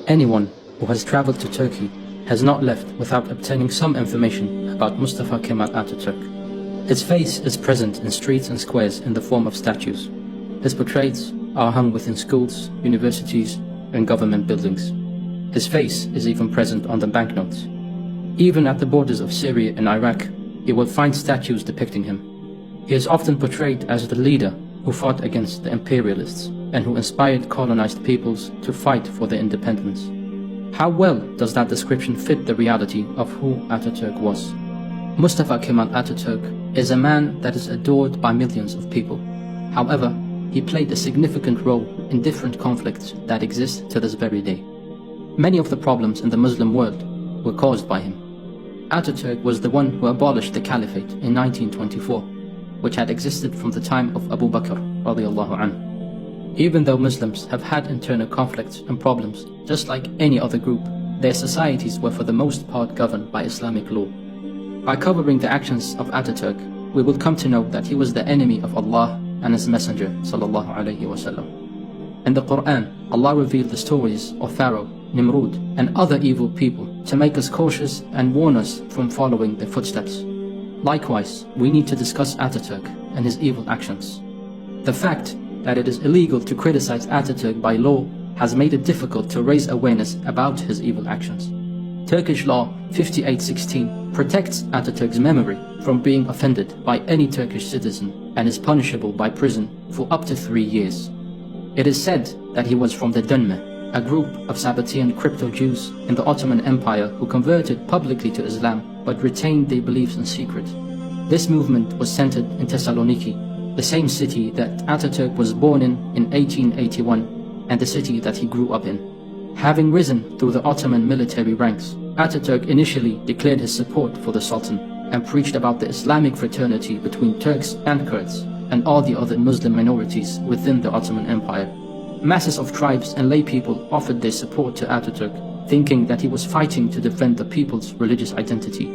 Anyone who has traveled to Turkey has not left without obtaining some information about Mustafa Kemal Attaturk. His face is present in streets and squares in the form of statues. His portraits are hung within schools, universities, and government buildings. His face is even present on the banknotes. Even at the borders of Syria and Iraq, you will find statues depicting him. He is often portrayed as the leader who fought against the imperialists and who inspired colonized peoples to fight for their independence. How well does that description fit the reality of who Atatürk was? Mustafa Kemal Atatürk is a man that is adored by millions of people. However, he played a significant role in different conflicts that exist to this very day. Many of the problems in the Muslim world were caused by him. Atatürk was the one who abolished the caliphate in 1924, which had existed from the time of Abu Bakr radiallahu anhu. Even though Muslims have had internal conflicts and problems, just like any other group, their societies were for the most part governed by Islamic law. By covering the actions of Atatürk, we will come to know that he was the enemy of Allah and His Messenger sallallahu alaihi wasallam. In the Quran, Allah revealed the stories of Pharaoh, Nimrud, and other evil people to make us cautious and warn us from following their footsteps. Likewise, we need to discuss Atatürk and his evil actions. The fact that it is illegal to criticize Atatürk by law has made it difficult to raise awareness about his evil actions. Turkish law 5816 protects Atatürk's memory from being offended by any Turkish citizen and is punishable by prison for up to 3 years. It is said that he was from the Dönme, a group of Sabbatean crypto-Jews in the Ottoman Empire who converted publicly to Islam but retained their beliefs in secret. This movement was centered in Thessaloniki, the same city that Atatürk was born in 1881 and the city that he grew up in. Having risen through the Ottoman military ranks, Atatürk initially declared his support for the Sultan and preached about the Islamic fraternity between Turks and Kurds and all the other Muslim minorities within the Ottoman Empire. Masses of tribes and lay people offered their support to Atatürk, thinking that he was fighting to defend the people's religious identity.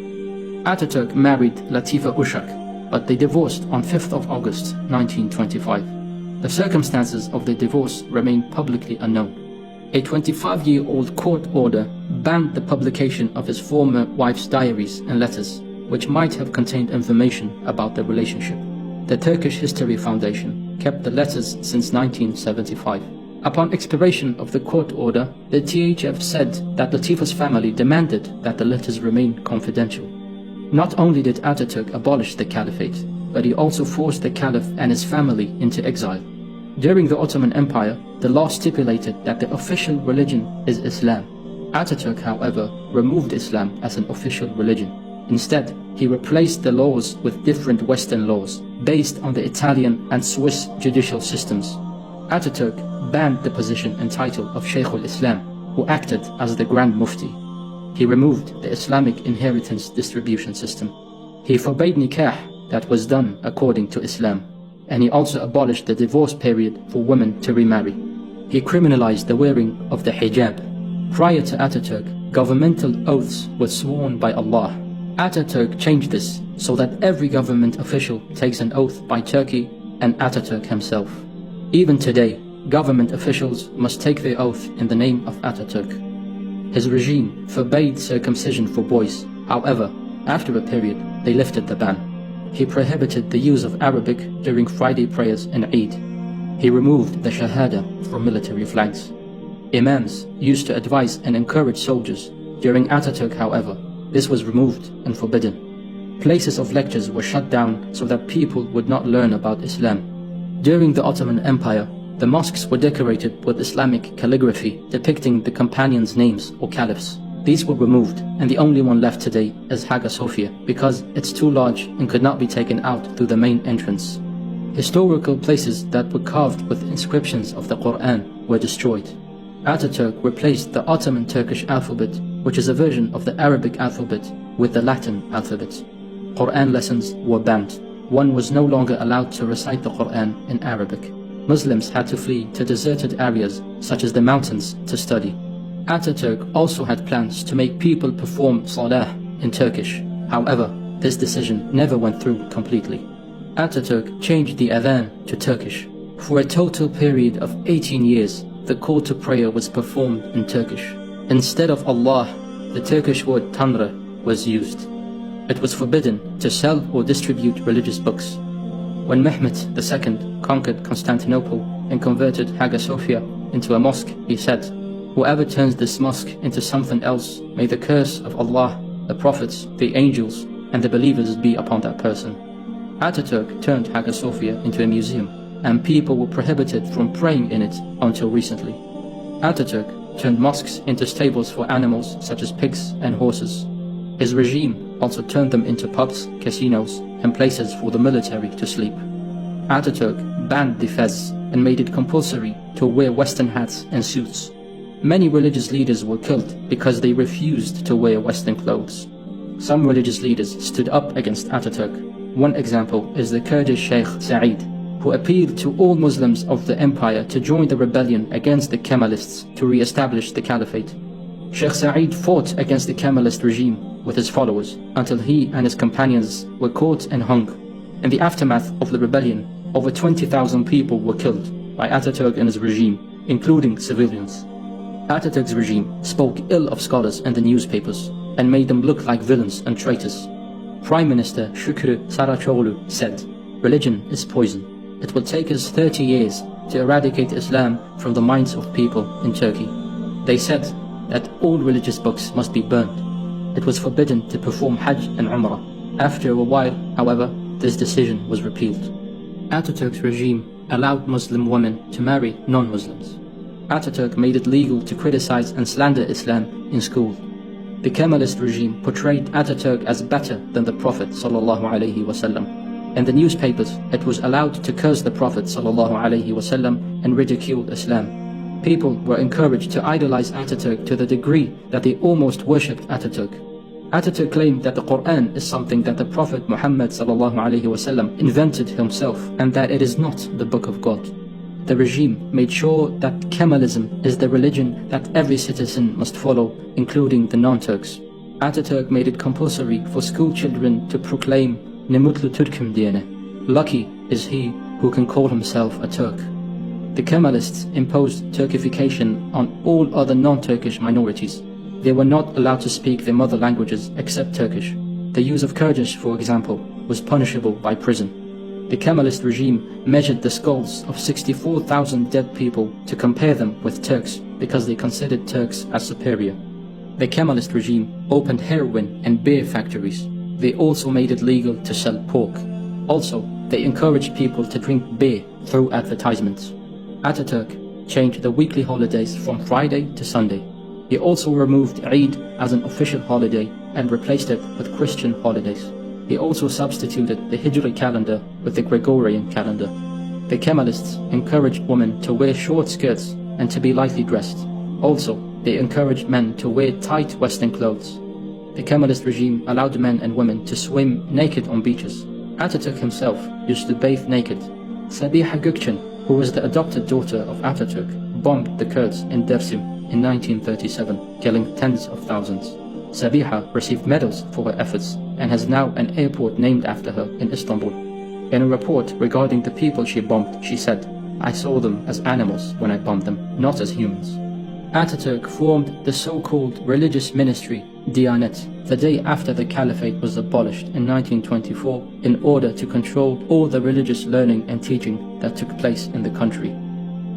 Atatürk married Latifa Uşak, but they divorced on 5th of August 1925. The circumstances of their divorce remain publicly unknown. A 25-year-old court order banned the publication of his former wife's diaries and letters, which might have contained information about their relationship. The Turkish History Foundation kept the letters since 1975. Upon expiration of the court order, the THF said that Latifa's family demanded that the letters remain confidential. Not only did Atatürk abolish the caliphate, but he also forced the caliph and his family into exile. During the Ottoman Empire, the law stipulated that the official religion is Islam. Atatürk, however, removed Islam as an official religion. Instead, he replaced the laws with different Western laws, based on the Italian and Swiss judicial systems. Atatürk banned the position and title of Shaykh al-Islam, who acted as the Grand Mufti. He removed the Islamic inheritance distribution system. He forbade nikah that was done according to Islam, and he also abolished the divorce period for women to remarry. He criminalized the wearing of the hijab. Prior to Atatürk, governmental oaths were sworn by Allah. Atatürk changed this so that every government official takes an oath by Turkey and Atatürk himself. Even today, government officials must take their oath in the name of Atatürk. His regime forbade circumcision for boys. However, after a period, they lifted the ban. He prohibited the use of Arabic during Friday prayers and Eid. He removed the Shahada from military flags. Imams used to advise and encourage soldiers. During Atatürk, however, this was removed and forbidden. Places of lectures were shut down so that people would not learn about Islam. During the Ottoman Empire, the mosques were decorated with Islamic calligraphy depicting the companions' names or caliphs. These were removed, and the only one left today is Hagia Sophia because it's too large and could not be taken out through the main entrance. Historical places that were carved with inscriptions of the Quran were destroyed. Atatürk replaced the Ottoman Turkish alphabet, which is a version of the Arabic alphabet, with the Latin alphabet. Quran lessons were banned. One was no longer allowed to recite the Quran in Arabic. Muslims had to flee to deserted areas such as the mountains to study. Atatürk also had plans to make people perform salah in Turkish. However, this decision never went through completely. Atatürk changed the adhan to Turkish. For a total period of 18 years, the call to prayer was performed in Turkish. Instead of Allah, the Turkish word Tanrı was used. It was forbidden to sell or distribute religious books. When Mehmet II conquered Constantinople and converted Hagia Sophia into a mosque, he said, "Whoever turns this mosque into something else, may the curse of Allah, the prophets, the angels, and the believers be upon that person." Atatürk turned Hagia Sophia into a museum, and people were prohibited from praying in it until recently. Atatürk turned mosques into stables for animals such as pigs and horses. His regime also turned them into pubs, casinos, and places for the military to sleep. Atatürk banned the fez and made it compulsory to wear Western hats and suits. Many religious leaders were killed because they refused to wear Western clothes. Some religious leaders stood up against Atatürk. One example is the Kurdish Sheikh Said, who appealed to all Muslims of the empire to join the rebellion against the Kemalists to re-establish the caliphate. Sheikh Said fought against the Kemalist regime with his followers until he and his companions were caught and hung. In the aftermath of the rebellion, over 20,000 people were killed by Atatürk and his regime, including civilians. Atatürk's regime spoke ill of scholars and the newspapers and made them look like villains and traitors. Prime Minister Şükrü Saraçoğlu said, "Religion is poison. It will take us 30 years to eradicate Islam from the minds of people in Turkey." They said that all religious books must be burned. It was forbidden to perform Hajj and Umrah. After a while, however, this decision was repealed. Atatürk's regime allowed Muslim women to marry non-Muslims. Atatürk made it legal to criticize and slander Islam in school. The Kemalist regime portrayed Atatürk as better than the Prophet ﷺ. In the newspapers, it was allowed to curse the Prophet ﷺ and ridicule Islam. People were encouraged to idolize Atatürk to the degree that they almost worshipped Atatürk. Atatürk claimed that the Quran is something that the Prophet Muhammad ﷺ invented himself and that it is not the book of God. The regime made sure that Kemalism is the religion that every citizen must follow, including the non-Turks. Atatürk made it compulsory for school children to proclaim "Ne mutlu Türk'üm diyene." Lucky is he who can call himself a Turk. The Kemalists imposed Turkification on all other non-Turkish minorities. They were not allowed to speak their mother languages except Turkish. The use of Kurdish, for example, was punishable by prison. The Kemalist regime measured the skulls of 64,000 dead people to compare them with Turks because they considered Turks as superior. The Kemalist regime opened heroin and beer factories. They also made it legal to sell pork. Also, they encouraged people to drink beer through advertisements. Atatürk changed the weekly holidays from Friday to Sunday. He also removed Eid as an official holiday and replaced it with Christian holidays. He also substituted the Hijri calendar with the Gregorian calendar. The Kemalists encouraged women to wear short skirts and to be lightly dressed. Also, they encouraged men to wear tight Western clothes. The Kemalist regime allowed men and women to swim naked on beaches. Atatürk himself used to bathe naked. Sabiha Gökçen, who was the adopted daughter of Atatürk, bombed the Kurds in Dersim in 1937, killing tens of thousands. Sabiha received medals for her efforts and has now an airport named after her in Istanbul. In a report regarding the people she bombed, she said, "I saw them as animals when I bombed them, not as humans." Atatürk formed the so-called religious ministry, Diyanet, the day after the caliphate was abolished in 1924 in order to control all the religious learning and teaching that took place in the country.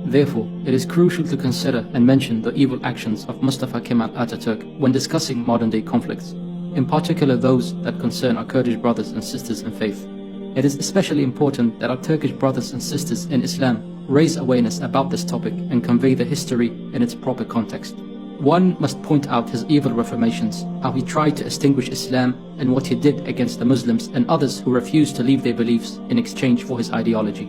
Therefore, it is crucial to consider and mention the evil actions of Mustafa Kemal Atatürk when discussing modern-day conflicts, in particular those that concern our Kurdish brothers and sisters in faith. It is especially important that our Turkish brothers and sisters in Islam raise awareness about this topic and convey the history in its proper context. One must point out his evil reformations, how he tried to extinguish Islam and what he did against the Muslims and others who refused to leave their beliefs in exchange for his ideology.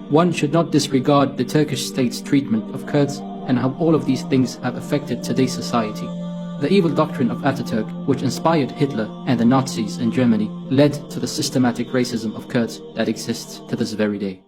One should not disregard the Turkish state's treatment of Kurds and how all of these things have affected today's society. The evil doctrine of Atatürk, which inspired Hitler and the Nazis in Germany, led to the systematic racism of Kurds that exists to this very day.